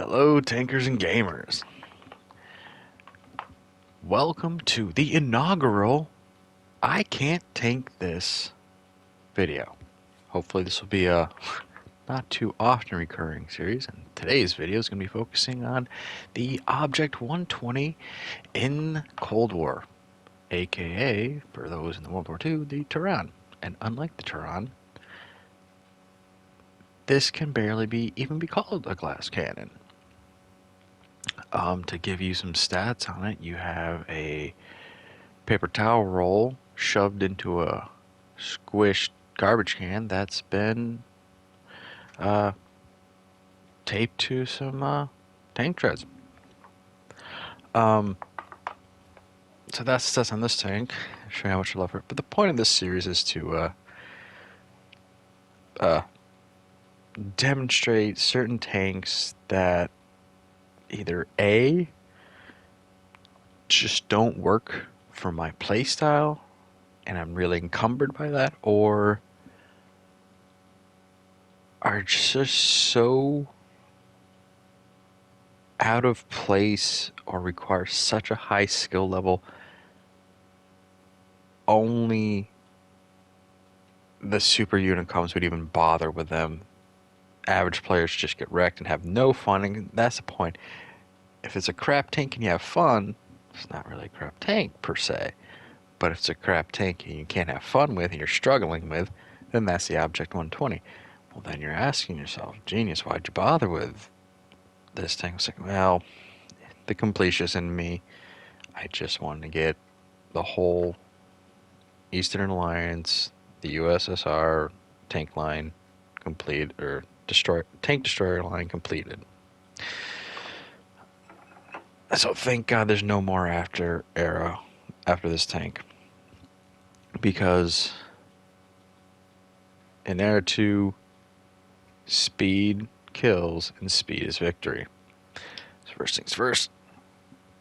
Hello, tankers and gamers. Welcome to the inaugural I Can't Tank This video. Hopefully this will be a not too often recurring series, and today's video is going to be focusing on the Object 120 in Cold War, aka, for those in the World War II, the Tehran. And unlike the Tehran, this can barely even be called a glass cannon. To give you some stats on it, you have a paper towel roll shoved into a squished garbage can that's been taped to some tank treads. So that's on this tank. Show you how much I love it. But the point of this series is to demonstrate certain tanks that either A, just don't work for my playstyle and I'm really encumbered by that, or are just so out of place or require such a high skill level only the super unicorns would even bother with them. Average players just get wrecked and have no fun, and that's the point. If it's a crap tank and you have fun, it's not really a crap tank per se. But if it's a crap tank and you can't have fun with and you're struggling with, then that's the Object 120. Well, then you're asking yourself, genius, why'd you bother with this tank? It's like, well, the completionist in me, I just wanted to get the whole Eastern Alliance, the USSR tank line complete, or tank destroyer line completed. So thank God there's no more after this tank, because in Era 2, speed kills and speed is victory. So first things first,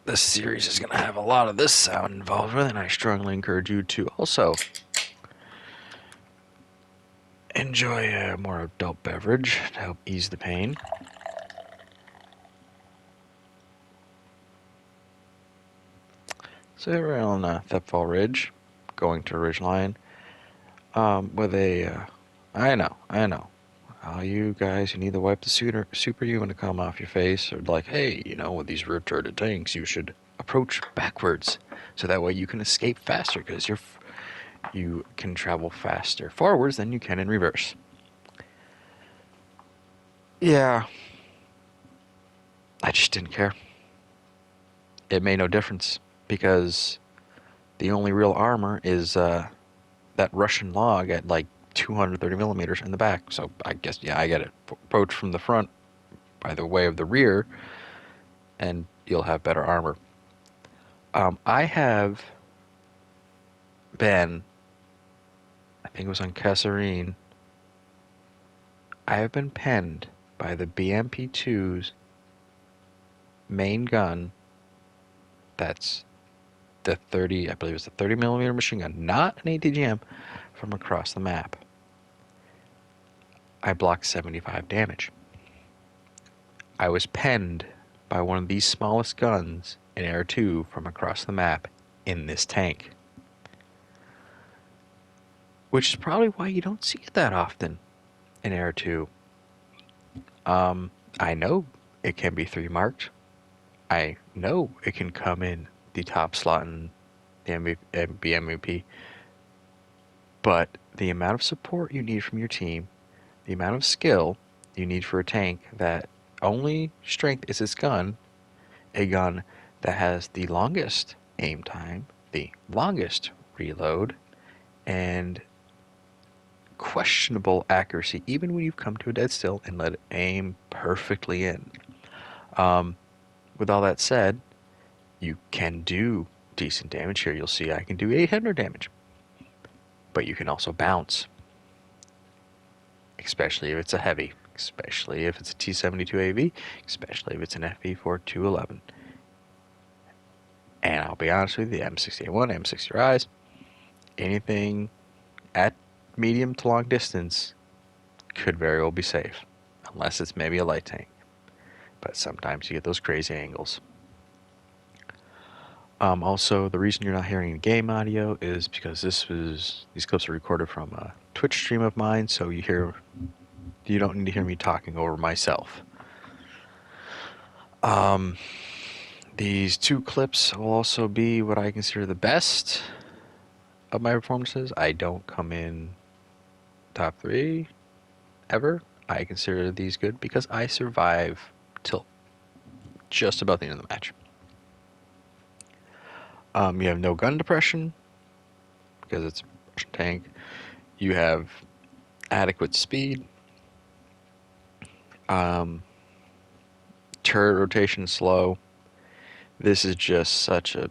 this series is going to have a lot of this sound involved with it, and I strongly encourage you to also enjoy a more adult beverage to help ease the pain. So we're on Thepfall Ridge, going to Ridgeline, with a, I know, all you guys who need to wipe the superhuman to come off your face are like, hey, with these retarded tanks, you should approach backwards, so that way you can escape faster, because you can travel faster forwards than you can in reverse. Yeah, I just didn't care. It made no difference, because the only real armor is that Russian log at like 230 millimeters in the back. So I guess, yeah, I get it. Approach from the front by the way of the rear, and you'll have better armor. I have been, I think it was on Kasserine, I have been penned by the BMP-2's main gun. That's the 30, I believe it's the 30 millimeter machine gun, not an ATGM, from across the map. I blocked 75 damage. I was penned by one of these smallest guns in Air 2 from across the map in this tank. Which is probably why you don't see it that often in Air 2. I know it can be 3 marked. I know it can come in the top slot in the MVP, but the amount of support you need from your team, the amount of skill you need for a tank that only strength is its gun, a gun that has the longest aim time, the longest reload, and questionable accuracy, even when you've come to a dead still and let it aim perfectly in. With all that said, you can do decent damage here. You'll see I can do 800 damage. But you can also bounce. Especially if it's a heavy. Especially if it's a T-72AV. Especially if it's an FV-4211. And I'll be honest with you, the M60A1, M60Rs, anything at medium to long distance could very well be safe. Unless it's maybe a light tank. but sometimes you get those crazy angles. Also, the reason you're not hearing game audio is because these clips are recorded from a Twitch stream of mine, so you don't need to hear me talking over myself. These two clips will also be what I consider the best of my performances. I don't come in top 3 ever. I consider these good because I survive till just about the end of the match. You have no gun depression because it's a Russian tank. You have adequate speed. Turret rotation slow. This is just such a...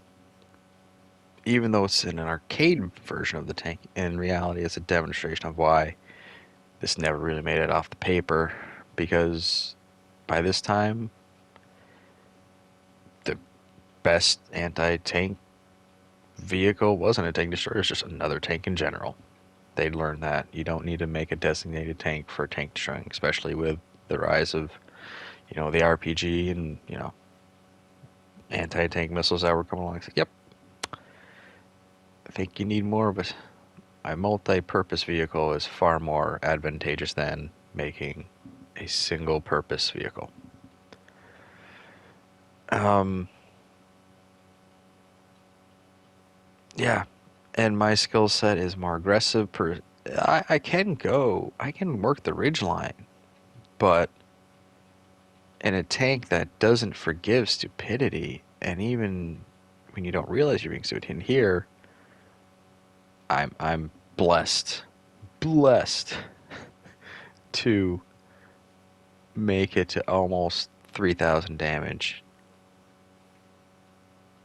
Even though it's in an arcade version of the tank, in reality it's a demonstration of why this never really made it off the paper, because by this time the best anti-tank vehicle wasn't a tank destroyer, it's just another tank in general. They'd learned that you don't need to make a designated tank for tank destroying, especially with the rise of, the RPG and, anti-tank missiles that were coming along. It's like, yep, I think you need more of it. A multi-purpose vehicle is far more advantageous than making a single-purpose vehicle. Yeah, and my skill set is more aggressive. I can work the ridge line, but in a tank that doesn't forgive stupidity, and even when you don't realize you're being stupid, in here, I'm blessed to make it to almost 3,000 damage,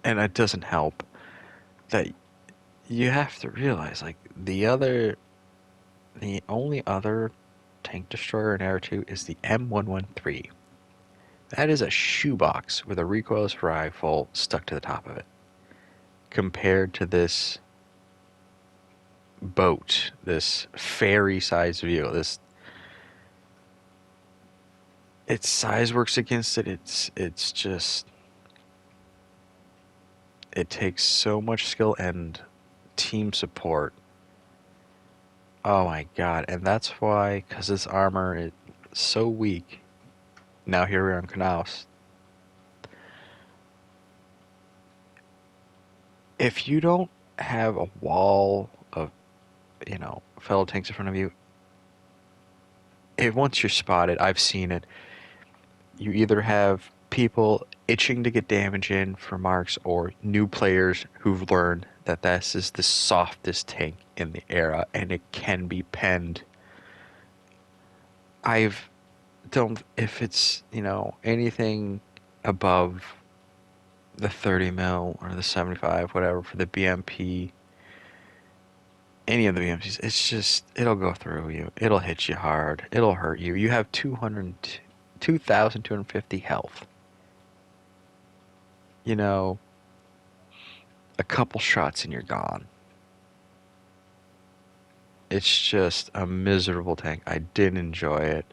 and it doesn't help that you have to realize, like, the only other tank destroyer in Air 2 is the M113. That is a shoebox with a recoilless rifle stuck to the top of it. Compared to this boat, this ferry-sized vehicle, its size works against it. It's just... It takes so much skill and team support. Oh my god, and that's why, because this armor is so weak. Now here we are in Knaus. If you don't have a wall of, fellow tanks in front of you, once you're spotted, I've seen it, you either have people itching to get damage in for marks, or new players who've learned that this is the softest tank in the era and it can be penned. If it's, anything above the 30 mil or the 75, whatever, for the BMP, any of the BMPs, it's just, it'll go through you. It'll hit you hard. It'll hurt you. You have 2,250 health. A couple shots and you're gone. It's just a miserable tank. I didn't enjoy it.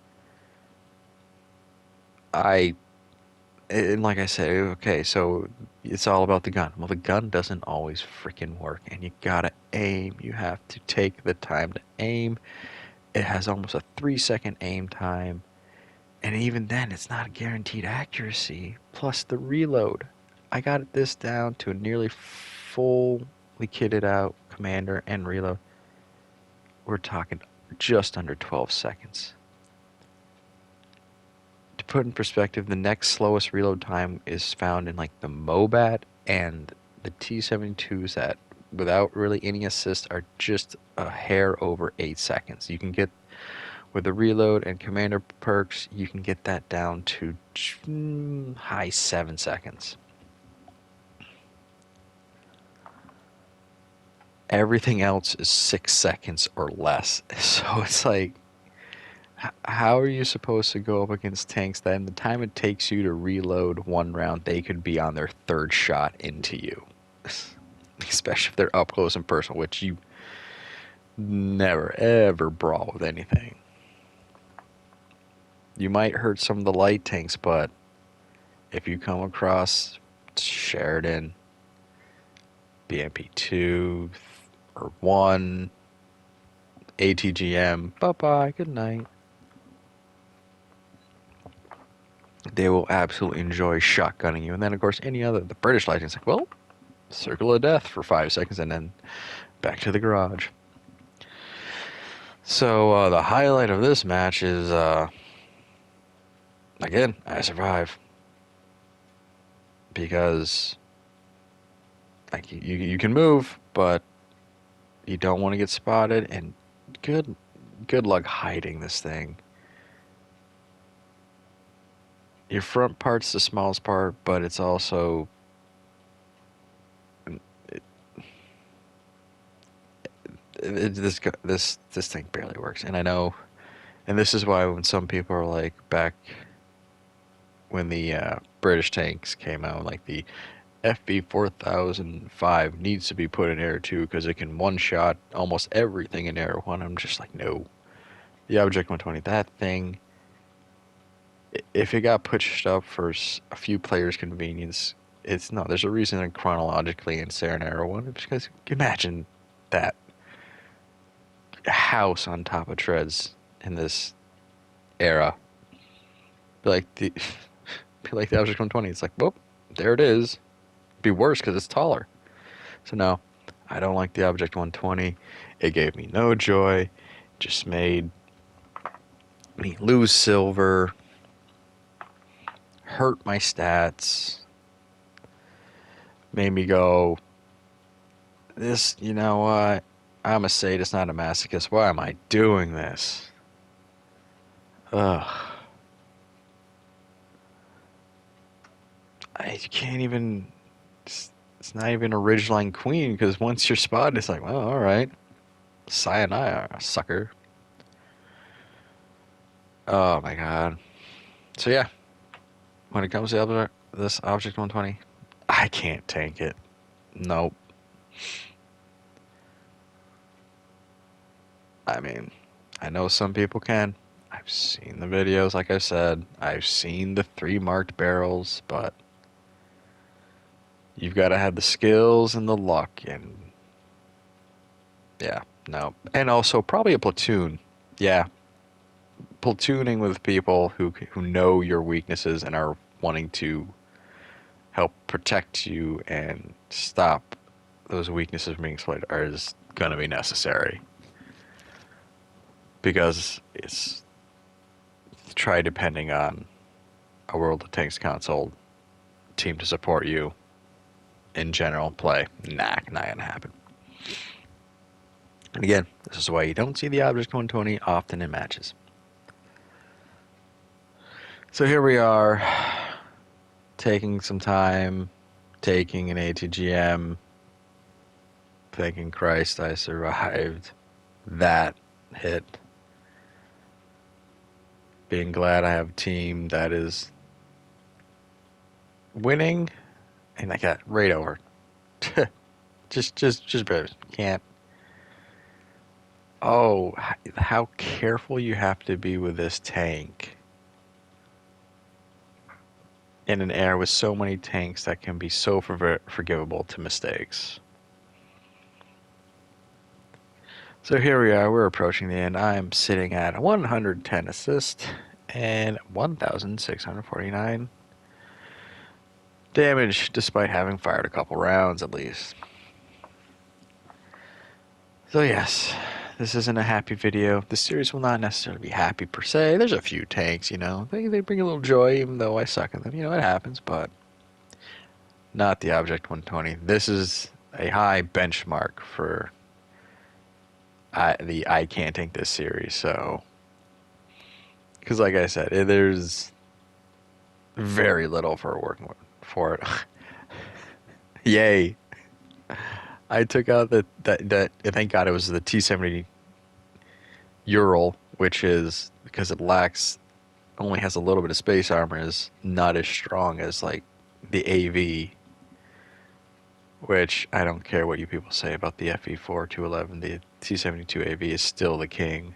And like I said, okay, so it's all about the gun. Well, the gun doesn't always freaking work, and you gotta aim. You have to take the time to aim. It has almost a 3-second aim time, and even then, it's not a guaranteed accuracy. Plus the reload. I got this down to a nearly fully kitted out commander and reload. We're talking just under 12 seconds. To put in perspective, the next slowest reload time is found in like the Mobat and the T-72s that, without really any assist, are just a hair over 8 seconds. You can get, with the reload and commander perks, you can get that down to high 7 seconds. Everything else is 6 seconds or less. So it's like, how are you supposed to go up against tanks that in the time it takes you to reload one round, they could be on their 3rd shot into you? Especially if they're up close and personal, which you never, ever brawl with anything. You might hurt some of the light tanks, but if you come across Sheridan, BMP2 or 1, ATGM, bye-bye, good night. They will absolutely enjoy shotgunning you. And then, of course, the British Lightning's like, well, circle of death for 5 seconds and then back to the garage. So, the highlight of this match is, again, I survive. Because, like, you can move, but you don't want to get spotted, and good luck hiding this thing. Your front part's the smallest part, but it's also this thing barely works. And I know, and this is why when some people are like, back when the British tanks came out, like the FV 4005 needs to be put in Air 2 because it can one-shot almost everything in Air 1. I'm just like, no. The Object 120, that thing, if it got pushed up for a few players' convenience, it's no. There's a reason that chronologically in Saren Air 1, because imagine that house on top of treads in this era. Be like the Object 120. It's like, whoop, there it is. Be worse because it's taller. So no, I don't like the Object 120. It gave me no joy. Just made me lose silver. Hurt my stats. Made me go, this, you know what? I'm a sadist, not a masochist. Why am I doing this? Ugh. You can't even... It's not even a Ridgeline Queen, because once you're spotted, it's like, well, alright. Sayonara, sucker. Oh my god. So yeah, when it comes to this Object 120, I can't tank it. Nope. I mean, I know some people can. I've seen the videos, like I said. I've seen the 3 marked barrels, but you've got to have the skills and the luck, and yeah, no. And also probably a platoon. Yeah. Platooning with people who know your weaknesses and are wanting to help protect you and stop those weaknesses from being exploited is going to be necessary. Because it's try depending on a World of Tanks console team to support you in general play. Not gonna happen. And again, this is why you don't see the Object 120 often in matches. So here we are, taking some time, taking an ATGM, thanking Christ I survived that hit. Being glad I have a team that is winning, and I got right over. just barely. Can't. Oh, how careful you have to be with this tank. In an era with so many tanks that can be so forgivable to mistakes. So here we are, we're approaching the end. I'm sitting at 110 assists and 1,649 damage, despite having fired a couple rounds at least. So yes, this isn't a happy video. The series will not necessarily be happy per se. There's a few tanks, you know. They bring a little joy, even though I suck at them. You know, it happens, but not the Object 120. This is a high benchmark for I can't tank this series, so... Because like I said, there's very little for working for it. Yay. I took out that thank God it was the T-70 Ural, which is, because it only has a little bit of space armor, is not as strong as like the AV, which I don't care what you people say about the FE4 211, the T-72 AV is still the king.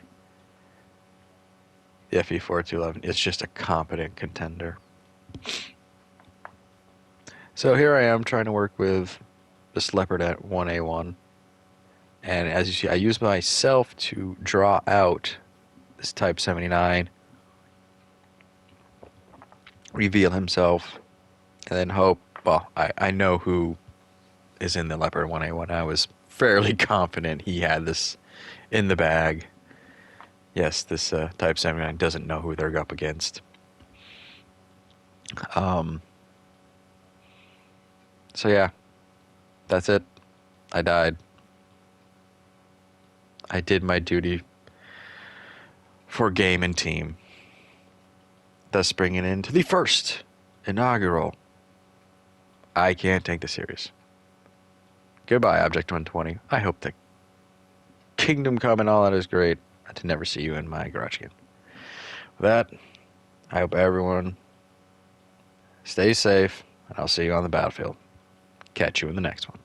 The FE4 211 is just a competent contender. So here I am trying to work with this leopard at 1A1. And as you see, I use myself to draw out this Type 79, reveal himself, and then hope. Well, I know who is in the leopard 1A1. I was fairly confident he had this in the bag. Yes, this Type 79 doesn't know who they're up against. So yeah, that's it. I died. I did my duty for game and team, thus bringing into the first inaugural I Can't Take This Serious. Goodbye, Object 120. I hope the Kingdom Come and all that is great, and to never see you in my garage again. With that, I hope everyone stays safe, and I'll see you on the battlefield. Catch you in the next one.